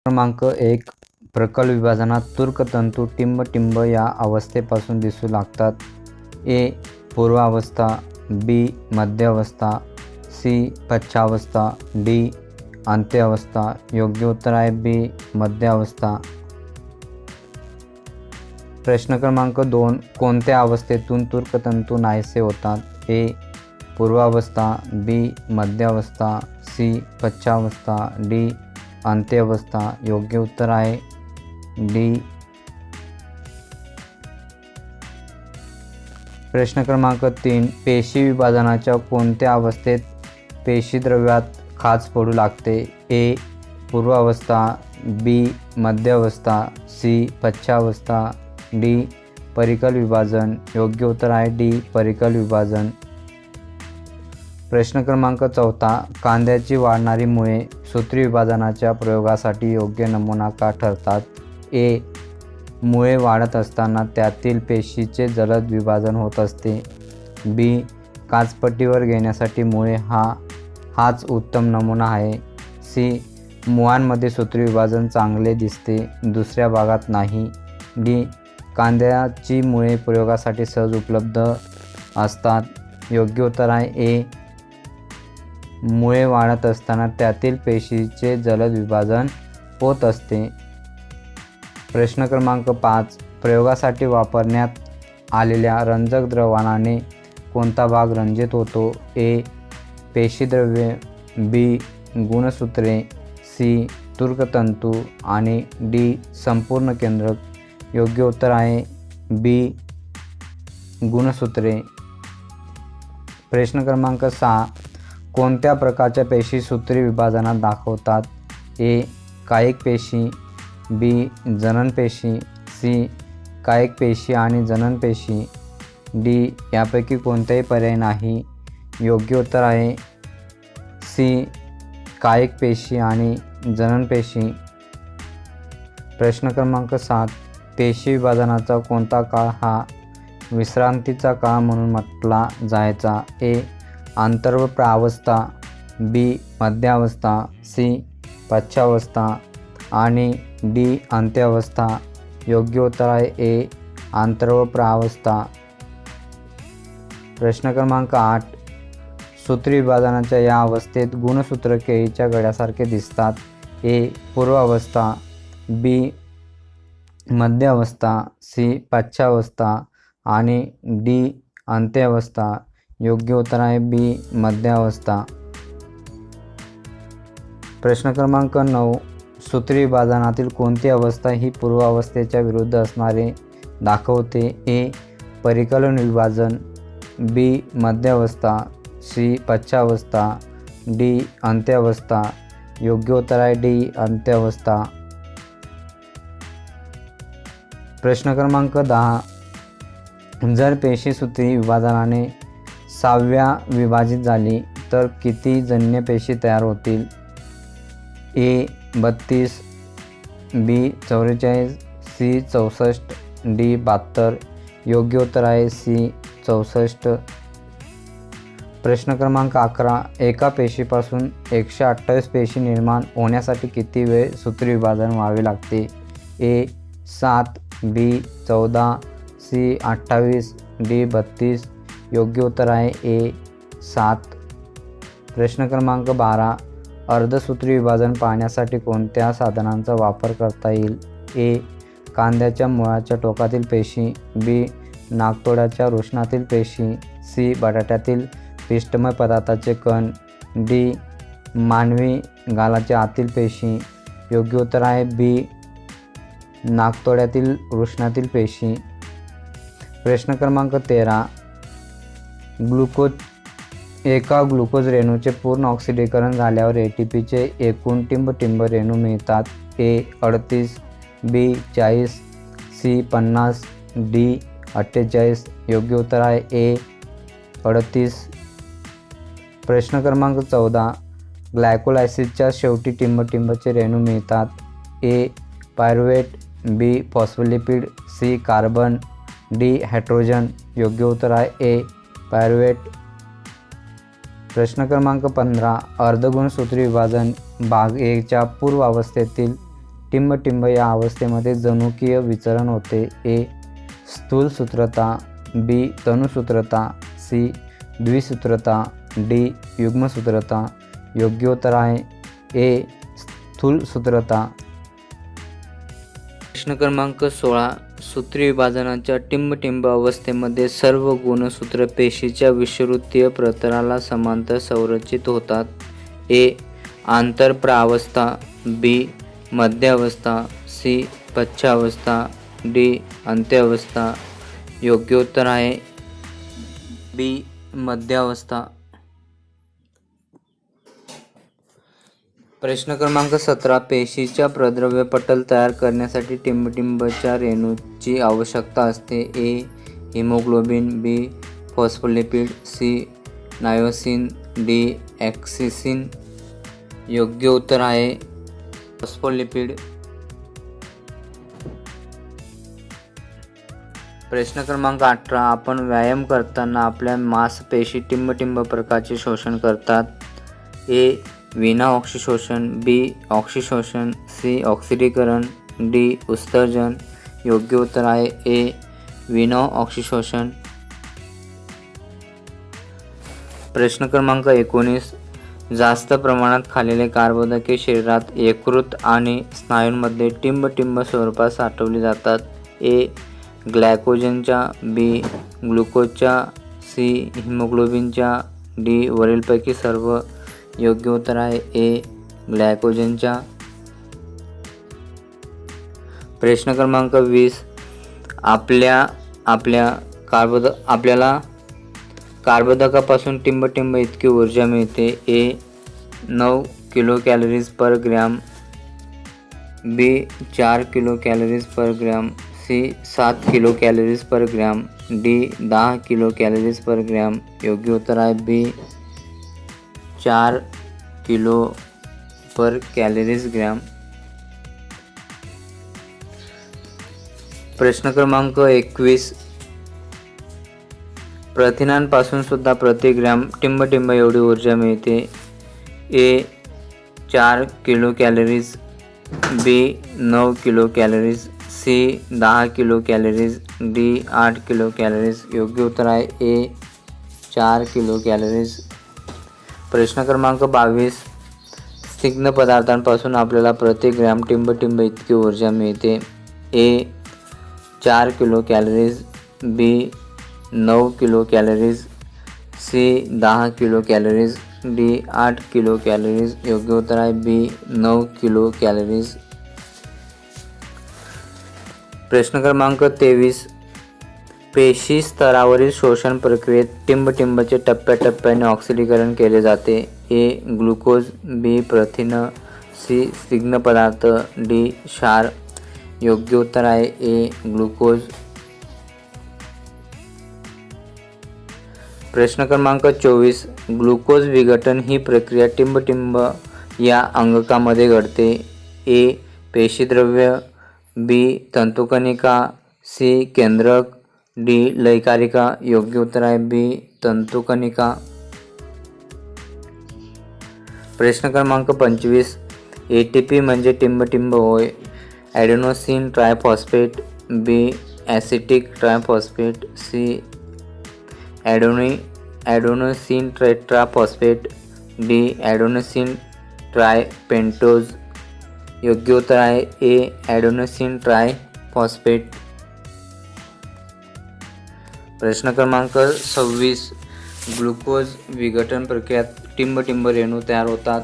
क्रमांक 1. प्रकल विभाजनात तूर्कतंतू टिंब या अवस्थेपासून दिसू लागतात. ए. पूर्वावस्था, बी. मध्यावस्था, सी. पश्चावस्था, डी. अंत्यावस्था. योग्य उत्तर आहे बी. मध्यावस्था. प्रश्न क्रमांक 2. कोणत्या अवस्थेतून तूर्कतंतू नाहीसे होतात? ए. पूर्वावस्था, बी. मध्यावस्था, सी. पश्चावस्था, डी. अंत्यावस्था. योग्य उत्तर आहे डी. प्रश्न क्रमांक 3. पेशी विभाजनाच्या कोणत्या अवस्थेत पेशीद्रव्यात खाच पडू लागते? ए. पूर्वावस्था, बी. मध्यावस्था, सी. पश्चावस्था, डी. परिकल विभाजन. योग्य उत्तर आहे डी. परिकल विभाजन. प्रश्न क्रमांक 4. कांद्याची वाढणारी मुळे सूत्री विभाजनाच्या प्रयोगासाठी योग्य नमुना का ठरतात? ए. मुळे वाढत असताना त्यातील पेशीचे जलद विभाजन होत असते. बी. काचपट्टीवर घेण्यासाठी मुळे हाच उत्तम नमुना आहे. सी. मुळांमध्ये सूत्री विभाजन चांगले दिसते, दुसऱ्या भागात नाही. डी. कांद्याची मुळे प्रयोगासाठी सहज उपलब्ध असतात. योग्य उत्तर आहे ए. मुळे वाढत असताना त्यातील पेशीचे जलद विभाजन होत असते. प्रश्न क्रमांक 5. प्रयोगासाठी वापरण्यात आलेल्या रंजक द्रावणाने कोणता भाग रंजित होतो? ए. पेशीद्रव्ये, बी. गुणसूत्रे, सी. तूर्कतंतू आणि डी. संपूर्ण केंद्रक. योग्य उत्तर आहे बी. गुणसूत्रे. प्रश्न क्रमांक 6. कोणत्या प्रकारच्या पेशी सूत्री विभाजनात दाखवतात? ए. कायिक पेशी, बी. जनन पेशी, सी. कायिक पेशी आणि जनन पेशी, डी. यापैकी कोणताही पर्याय नाही. योग्य उत्तर आहे सी. कायिक पेशी आणि जनन पेशी. प्रश्न क्रमांक 7. पेशी विभाजनाचा कोणता काळ हा विश्रांतीचा काळ म्हणून म्हटला जायचा? ए. आंतरप्रावस्था, बी. मध्यावस्था, सी. पश्चावस्था आणि डी. अंत्यावस्था. योग्य उत्तर आहे ए. आंतरप्रावस्था. प्रश्न क्रमांक 8. सूत्री विभाजनाच्या या अवस्थेत गुणसूत्र केळीच्या गड्यासारखे दिसतात. ए. पूर्वावस्था, बी. मध्यावस्था, सी. पश्चावस्था आणि डी. अंत्यावस्था. योग्य उत्तर आहे बी. मध्यावस्था. प्रश्न क्रमांक 9. सूत्री विभाजनातील कोणती अवस्था ही पूर्वावस्थेच्या विरुद्ध असणारे दाखवते? ए. परिकलन विभाजन, बी. मध्यावस्था, सी. पश्चावस्था, डी. अंत्यावस्था. योग्य उत्तर आहे डी. अंत्यावस्था. प्रश्न क्रमांक 10. जर पेशी सूत्री विभाजनाने 6व्या विभाजित झाली तर किती जन्य पेशी तयार होतील? ए. 32, बी. 44, सी. 64, डी. 72. योग्य उत्तर आहे सी. 64. प्रश्न क्रमांक 11. एका पेशीपासून 128 पेशी निर्माण होण्यासाठी किती वेळ सूत्री विभाजन व्हावे लागते? ए. 7, बी. 14, सी. 28, डी. 32. योग्य उत्तर आहे ए. 7. प्रश्न क्रमांक 12. अर्धसूत्री विभाजन पाहण्यासाठी कोणत्या साधनांचा वापर करता येईल? ए. कांद्याच्या मुळाच्या टोकातील पेशी, बी. नाकतोड्याच्या वृषणातील पेशी, सी. बटाट्यातील पिष्टमय पदार्थाचे कण, डी. मानवी गालाच्या आतील पेशी. योग्य उत्तर आहे बी. नाकतोड्यातील वृषणातील पेशी. प्रश्न क्रमांक 13. एका ग्लुकोज रेणूचे पूर्ण ऑक्सिडीकरण झाल्यावर एटीपीचे एकूण टिंब रेणू मिळतात. ए. 38, बी. 40, सी. 50, डी. 48. योग्य उत्तर आहे ए. 38. प्रश्न क्रमांक 14. ग्लायकोलायसिसच्या शेवटी टिंबचे रेणू मिळतात. A. Pyruvate, B. Phospholipid, C. Carbon, D. Hydrogen. योग्य उत्तर आहे ए. पायरुवेट. प्रश्न क्रमांक 15. अर्धगुणसूत्री विभाजन भाग 1 च्या पूर्व अवस्थेतील टिंबटिंब या अवस्थेमध्ये जनुकीय विचलन होते? ए. स्थूलसूत्रता, बी. तनुसूत्रता, सी. द्विसूत्रता, डी. युग्मसूत्रता. योग्य उत्तर आहे ए. स्थूलसूत्रता. प्रश्न क्रमांक 16. सूत्री विभाजनाच्या टिंबटिंब अवस्थेमध्ये सर्व गुणसूत्र पेशीच्या विषुववृत्तीय प्रतलाला समांतर संरचित होतात. ए. आंतरप्रावस्था, बी. मध्यावस्था, सी. पश्चावस्था, डी. अंत्यावस्था. योग्य उत्तर आहे बी. मध्यावस्था. प्रश्न क्रमांक 17. पेशीच्या प्रद्रव्य पटल तयार करण्यासाठी टिंबटिंबच्या रेणूची आवश्यकता असते. A. Haemoglobin, B. Phospholipid, C. Myosin, D. ॲक्सिसिन. योग्य उत्तर आहे फॉस्फोलिपिड. प्रश्न क्रमांक 18. आपण व्यायाम करताना आपल्या मांसपेशी टिंबटिंब प्रकारचे शोषण करतात. ए. विना ऑक्सिशोषण, बी. ऑक्सिशोषण, सी. ऑक्सिडीकरण, डी. उत्सर्जन. योग्य उत्तर आहे ए. विना ऑक्सिशोषण. प्रश्न क्रमांक 19. जास्त प्रमाणात खाल्लेले कार्बोदके शरीरात यकृत आणि स्नायूंमध्ये टिंबटिंब स्वरूपात साठवली जातात. ए. ग्लायकोजनच्या, बी. ग्लुकोजच्या, सी. हिमोग्लोबिनच्या, डी. वरीलपैकी सर्व. योग्य उत्तर आहे ए. ग्लायकोजनच्या. प्रश्न क्रमांक 20. आपल्याला कार्बोदकापासून टिंबटिंब इतकी ऊर्जा मिळते. A. 9 kilo calories per gram, B. 4 kilo calories per gram, C. 7 kilo calories per gram, D. 10 kilo calories per gram. योग्य उत्तर आहे B. 4 kilo per calories gram. प्रश्न क्रमांक 21. प्रथिनांपासून सुद्धा प्रति ग्रॅम टिंबटिंब एवढी ऊर्जा मिळते. A. 4 kilo calories, B. 9 kilo calories, C. 10 kilo calories, D. 8 kilo calories. योग्य उत्तर आहे ए. 4 किलो कॅलरीज. प्रश्न क्रमांक 22. स्निग्ध पदार्थांपासून आपल्याला प्रति ग्रॅम टिंबटिंब इतकी ऊर्जा मिळते. A. 4 kilo calories, B. 9 kilo calories, C. 10 kilo calories, D. 8 kilo calories. योग्य उत्तर आहे बी. 9 किलो कॅलरीज. प्रश्न क्रमांक 23. पेशी स्तरावरील शोषण प्रक्रियेत टिंबटिंबचे टप्प्याटप्प्याने ऑक्सिडीकरण केले जाते. ए. ग्लुकोज, बी. प्रथिन, सी. स्निग्ध पदार्थ, डी. क्षार. योग्य उत्तर आहे ए. ग्लुकोज. प्रश्न क्रमांक 24. ग्लुकोज विघटन ही प्रक्रिया टिंबटिंब या अंगकामध्ये घडते. ए. पेशीद्रव्य, बी. तंतुकणिका, सी. केंद्रक, डी. लयकारिका. योग्य उत्तर आहे बी. तंतुकणिका. प्रश्न क्रमांक 25. एटीपी म्हणजे टिंबटिंब होय. Adenosine triphosphate, B. Acetic triphosphate, C. Adenosine tetraphosphate, D. Adenosine tripentose. योग्य उत्तर आहे ए. ॲडेनोसिन ट्रायफॉस्फेट. प्रश्न क्रमांक 26. ग्लुकोज विघटन प्रक्रियेत टिंबटिंब रेणू तयार होतात.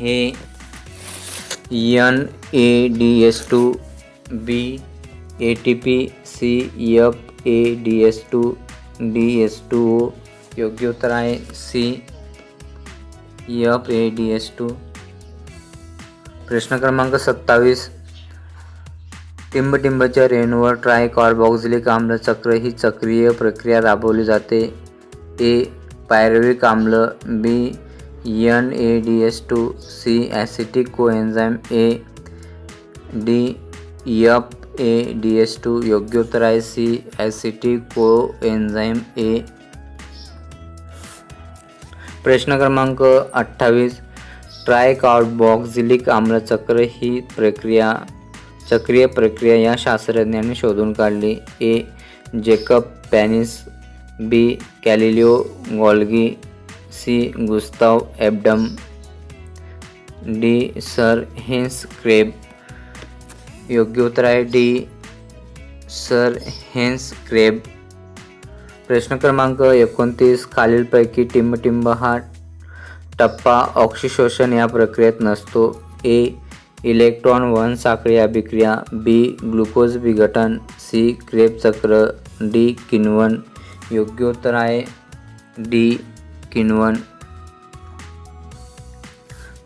A. NADH2, B. ATP, C. FADH2, D. H2O. योग्य उत्तर आहे सी. FADH2. प्रश्न क्रमांक 27. टिंबटिंबच्या रेणूवर ट्रायकार्बॉक्झिलिक आम्ल चक्र ही चक्रीय प्रक्रिया राबवली जाते. ए. पायरुव्हिक आम्ल, B. NADH2, C. Acetic coenzyme A, D. FADH2. योग्य उत्तर आहे सी. ॲसिटिक कोएन्झाइम ए. प्रश्न क्रमांक 28. ट्रायकार्बोक्झिलिक आम्ल चक्र ही चक्रीय प्रक्रिया या शास्त्रज्ञांनी शोधून काढली. A. Jacob Panis, B. Galileo Galilei, C. Gustav Adam, D. Sir Hans Krebs. योग्य उत्तर आहे डी. Sir Hans crab. प्रश्न क्रमांक 29. खालीलपैकी टिंबटिंब हा टप्पा ऑक्सिशोषण या प्रक्रियेत नसतो. ए. इलेक्ट्रॉन वहन साखळी अभिक्रिया, बी. ग्लुकोज विघटन, सी. क्रेब चक्र, डी. किण्वन. योग्य उत्तर आहे डी. किण्वन.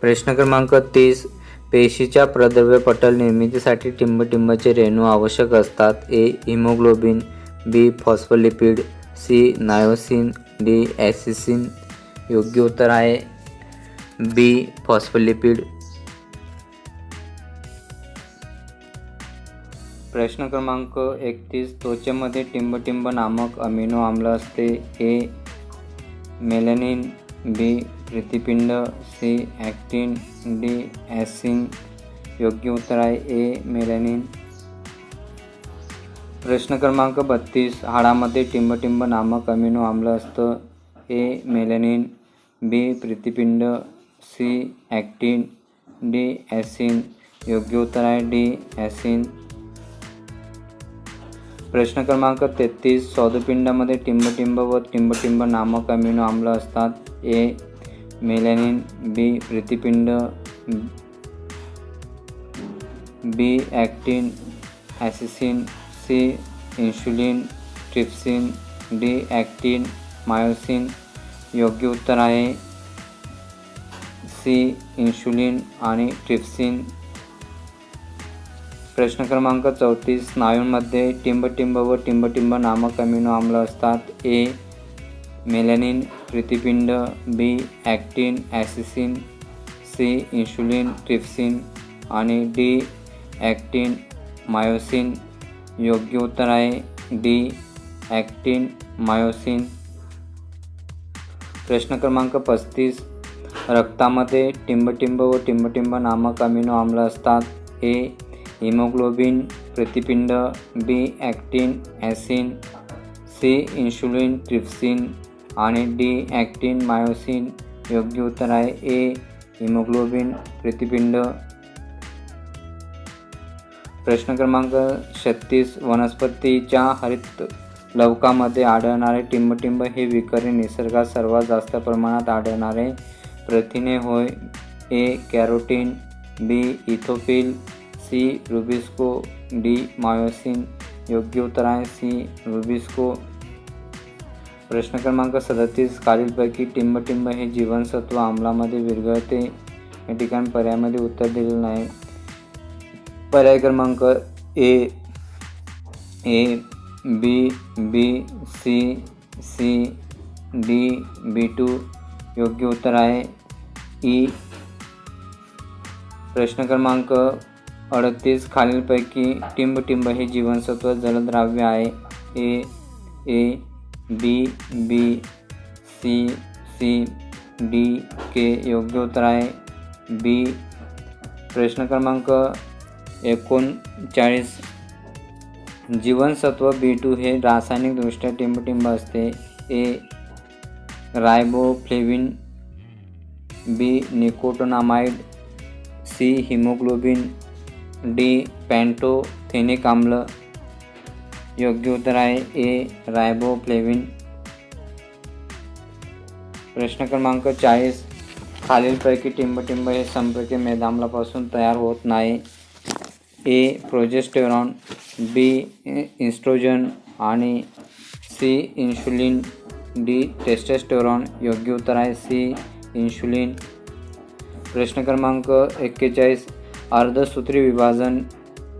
प्रश्न क्रमांक 30. पेशीच्या प्रद्रव्य पटल निर्मितीसाठी टिंबटिंबाचे रेणू आवश्यक असतात. A. Haemoglobin, B. Phospholipid, C. Myosin, D. ॲसिसिन. योग्य उत्तर आहे बी. फॉस्फोलिपिड. प्रश्न क्रमांक 31. त्वचेमध्ये टिंबटिंब नामक अमिनो आम्ल असते. ए. Melanin, B. प्रतिपिंड, सी. ॲक्टिन, डी. ॲसिन. योग्य उत्तर आहे ए. मेलॅनिन. प्रश्न क्रमांक 32. हाडामध्ये टिंबटिंब नामक अमिनो आम्ल असतं. ए. Melanin, B. प्रतिपिंड, सी. ॲक्टिन, डी. ॲसिन. योग्य उत्तर आहे डी. ॲसिन. प्रश्न क्रमांक 33. स्वादुपिंडामध्ये टिंबटिंब व टिंबटिंब नामक अमिनो आम्ल असतात. ए. Melanin, B. प्रतिपिंड, बी. ॲक्टिन, ॲसिसिन, C. Insulin, trypsin, D. Actin, myosin. योग्य उत्तर आहे सी. इन्शुलिन आणि ट्रिप्सिन. प्रश्न क्रमांक 34. स्नायूंमध्ये टिंबटिंब व टिंबटिंब नामक अमिनो आम्ल असतात. ए. मेलॅनिन, प्रतिपिंड, बी. ॲक्टिन, ॲसिसिन, सी. इन्शुलिन, ट्रिप्सिन आणि डी. Actin, myosin. योग्य उत्तर आहे डी. Actin, myosin. प्रश्न क्रमांक 35. रक्तामध्ये टिंबटिंब व टिंबटिंब नामक अमिनो आम्ल असतात. ए. हिमोग्लोबिन, प्रतिपिंड, बी. ॲक्टिन, ॲसिन, सी. इन्शुलिन, ट्रिप्सिन आणि डी. Actin, myosin. योग्य उत्तर आहे ए. हिमोग्लोबिन, प्रतिपिंड. प्रश्न क्रमांक 36. वनस्पतीच्या हरित लवकामध्ये आढळणारे टिंबटिंब हे विकरी निसर्गात सर्वात जास्त प्रमाणात आढळणारे प्रथिने होय. ए. कॅरोटीन, बी. इथोफिल, सी. Rubisco, D. मायोसिन. योग्य उत्तर आहे सी. रुबिस्को. प्रश्न क्रमांक 37. खालीलपैकी टिंबटिंब हे जीवनसत्व आम्लामध्ये विरघळते. या ठिकाणी पर्यायामध्ये उत्तर दिलेलं नाही. पर्याय क्रमांक ए. ए, बी, बी, सी, सी, डी, B2. योग्य उत्तर आहे ई. प्रश्न क्रमांक 38. खालीलपैकी टिंबटिंब हे जीवनसत्व जलद्राव्य आहे. ए. ए, बी, बी, सी, सी, डी, के. योग्य उत्तर आहे बी. प्रश्न क्रमांक 39. जीवनसत्व B2 हे रासायनिकदृष्ट्या टिंबटिंब असते. A. Riboflavin, B. Nicotinamide, C. Haemoglobin, D. Pantothenic आम्ल. योग्य उत्तर आहे ए. रायबोफ्लेविन. प्रश्न क्रमांक 40. खालीलपैकी टिंबटिंब हे संप्रेरक मेदाम्लापासून तयार होत नाही. ए. प्रोजेस्टेरॉन, बी. इस्ट्रोजन आणि सी. Insulin, D. टेस्टोस्टेरॉन. योग्य उत्तर आहे सी. इन्शुलिन. प्रश्न क्रमांक 41. अर्धसूत्री विभाजन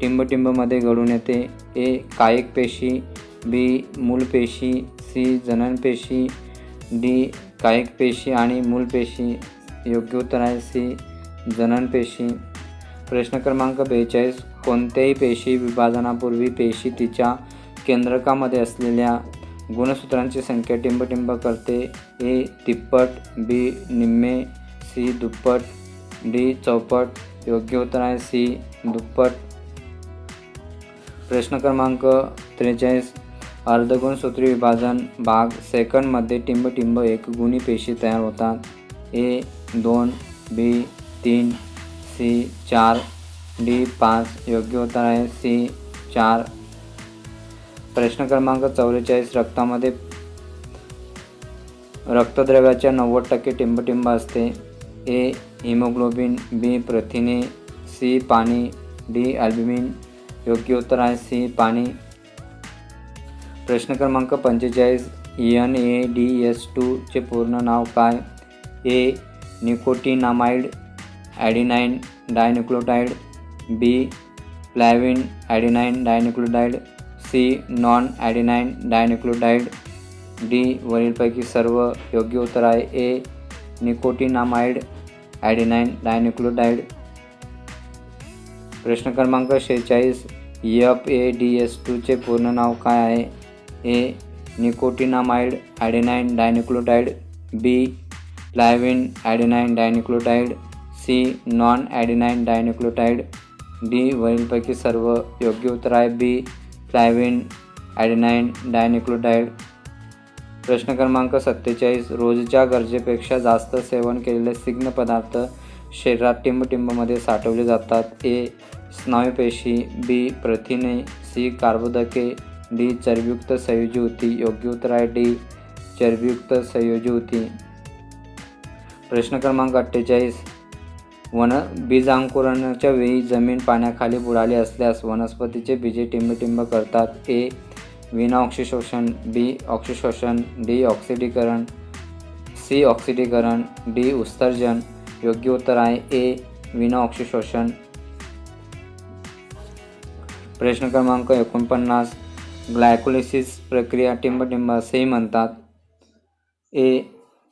टिंबटिंबमध्ये घडून येते. ए. कायिक पेशी, बी. मूलपेशी, सी. जननपेशी, डी. कायिक पेशी आणि मूलपेशी. योग्य उत्तर आहे सी. जननपेशी. प्रश्न क्रमांक 42. कोणत्याही पेशी विभाजनापूर्वी पेशी तिच्या केंद्रकामध्ये असलेल्या गुणसूत्रांची संख्या टिंबटिंब करते. ए. तिप्पट, बी. निम्मे, सी. दुप्पट, डी चौपट, योग्य उत्तर आहे सी दुप्पट. प्रश्न क्रमांक 43. अर्धगुणसूत्री विभाजन भाग सेकंडमध्ये टिंब एक गुणी पेशी तयार होतात. ए 2, बी 3, सी 4, डी 5. योग्य उत्तर आहे सी 4. प्रश्न क्रमांक 44. रक्तामध्ये रक्तद्रव्याच्या 90% टिंब असते. ए हिमोग्लोबिन, बी प्रथिने, सी पाणी, डी अल्ब्युमिन. योग्य उत्तर आहे सी पाणी. प्रश्न क्रमांक 45. NADH2 चे पूर्ण नाव काय? A nicotinamide adenine dinucleotide, B flavin adenine dinucleotide, C non adenine dinucleotide, D वरीलपैकी सर्व. योग्य उत्तर आहे ए निकोटिनामाइड ॲडिनाइन डायन्यूक्लियोटाइड. प्रश्न क्रमांक 46. FADH2 चे पूर्ण नाव काय आहे? A nicotinamide adenine dinucleotide, B flavin adenine dinucleotide, C non adenine dinucleotide, D वरीलपैकी सर्व. योग्य उत्तर आहे बी फ्लॅविन ॲडिनाइन डायन्यूक्लियोटाइड. प्रश्न क्रमांक 47. रोजच्या गरजेपेक्षा जास्त सेवन केलेले स्निग्ध पदार्थ शरीरात टिंबमध्ये साठवले जातात. ए स्नायूपेशी, बी प्रथिने, सी कर्बोदके, डी चरबीयुक्त संयोजी ऊती. योग्य उत्तर आहे डी चरबीयुक्त संयोजी ऊती. प्रश्न क्रमांक 48. बीजांकुरणाच्या वेळी जमीन पाण्याखाली बुडाली असल्यास वनस्पतीचे बीजे टिंब करतात. ए विना ऑक्सिशोषण, बी ऑक्सिशोषण, डी ऑक्सिडीकरण, सी ऑक्सिडीकरण, डी उत्सर्जन. योग्य उत्तर आहे ए विना ऑक्सिशोषण. प्रश्न क्रमांक 49. ग्लायकोलिसिस प्रक्रिया टिंब असेही म्हणतात. A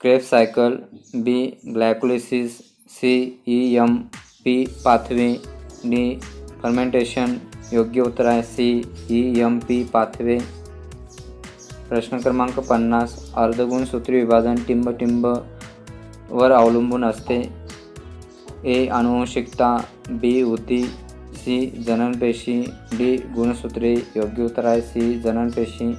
Krebs cycle, B glycolysis, C EMP pathway, D fermentation. योग्य उत्तर आहे सी EMP पाथवे. प्रश्न क्रमांक 50. अर्धगुणसूत्री विभाजन टिंब वर अवलंबून असते. ए आनुवंशिकता, बी ऊती, सी जननपेशी, डी गुणसूत्रे. योग्य उत्तर आहे सी जननपेशी.